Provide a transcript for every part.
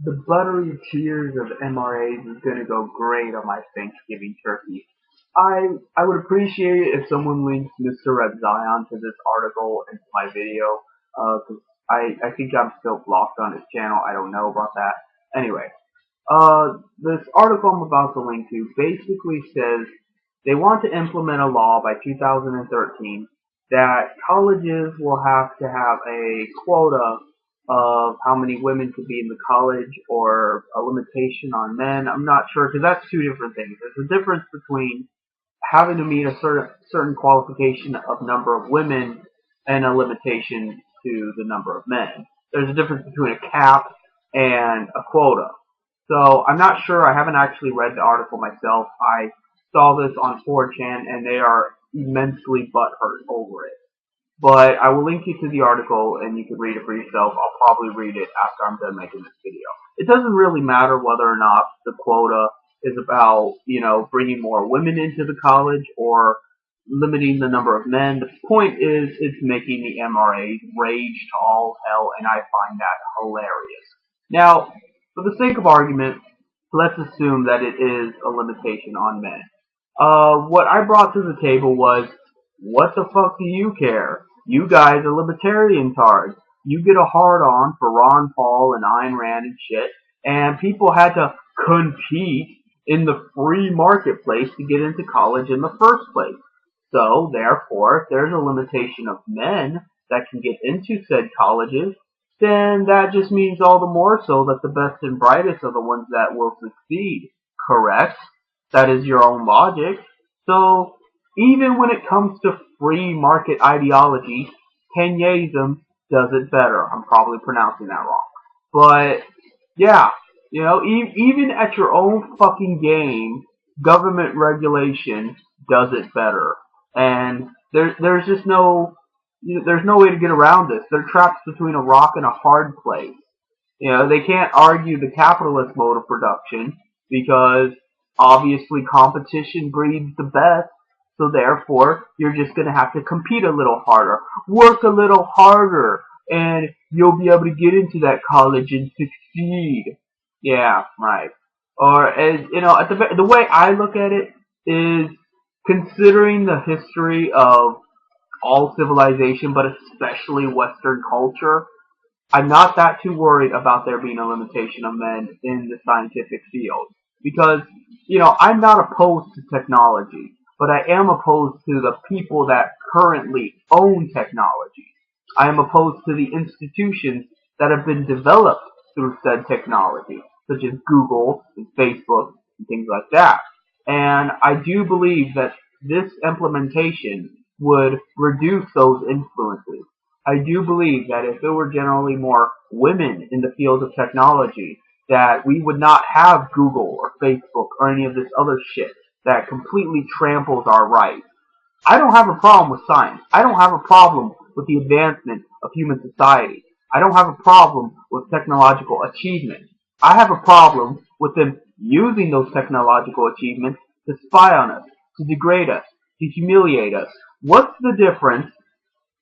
The buttery cheers of MRAs is going to go great on my Thanksgiving turkey. I would appreciate it if someone links mrepzion to this article into my video, because I think I'm still blocked on his channel. I don't know about that. Anyway, this article I'm about to link to basically says they want to implement a law by 2013 that colleges will have to have a quota of how many women could be in the college or a limitation on men. I'm not sure because that's two different things. There's a difference between having to meet a certain qualification of number of women and a limitation to the number of men. There's a difference between a cap and a quota. So I'm not sure. I haven't actually read the article myself. I saw this on 4chan and they are immensely butthurt over it. But I will link you to the article and you can read it for yourself. I'll probably read it after I'm done making this video. It doesn't really matter whether or not the quota is about, bringing more women into the college or limiting the number of men. The point is it's making the MRAs rage to all hell, and I find that hilarious. Now, for the sake of argument, let's assume that it is a limitation on men. What I brought to the table was, what the fuck do you care? You guys are libertarian-tards. You get a hard-on for Ron Paul and Ayn Rand and shit, and people had to compete in the free marketplace to get into college in the first place. So, therefore, if there's a limitation of men that can get into said colleges, then that just means all the more so that the best and brightest are the ones that will succeed. Correct? That is your own logic. So, even when it comes to free market ideology, Kenyism does it better. I'm probably pronouncing that wrong. But, yeah, even at your own fucking game, government regulation does it better. And there's just there's no way to get around this. They're trapped between a rock and a hard place. They can't argue the capitalist mode of production because obviously competition breeds the best. So therefore, you're just going to have to compete a little harder, work a little harder, and you'll be able to get into that college and succeed. Yeah, right. Or the way I look at it is considering the history of all civilization, but especially Western culture, I'm not that too worried about there being a limitation of men in the scientific field. Because, I'm not opposed to technology, but I am opposed to the people that currently own technology. I am opposed to the institutions that have been developed through said technology, such as Google and Facebook and things like that. And I do believe that this implementation would reduce those influences. I do believe that if there were generally more women in the field of technology, that we would not have Google or Facebook or any of this other shit that completely tramples our rights. I don't have a problem with science. I don't have a problem with the advancement of human society. I don't have a problem with technological achievement. I have a problem with them using those technological achievements to spy on us, to degrade us, to humiliate us. What's the difference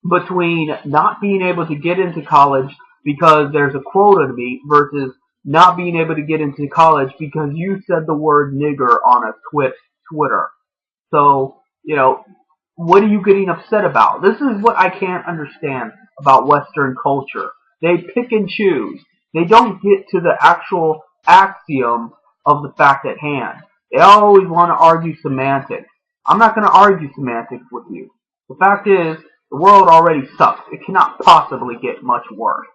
between not being able to get into college because there's a quota to meet versus not being able to get into college because you said the word nigger on a Twitter? So, what are you getting upset about? This is what I can't understand about Western culture. They pick and choose. They don't get to the actual axiom of the fact at hand. They always want to argue semantics. I'm not going to argue semantics with you. The fact is, the world already sucks. It cannot possibly get much worse.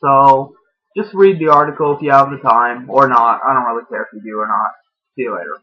So, just read the article if you have the time, or not. I don't really care if you do or not. See you later.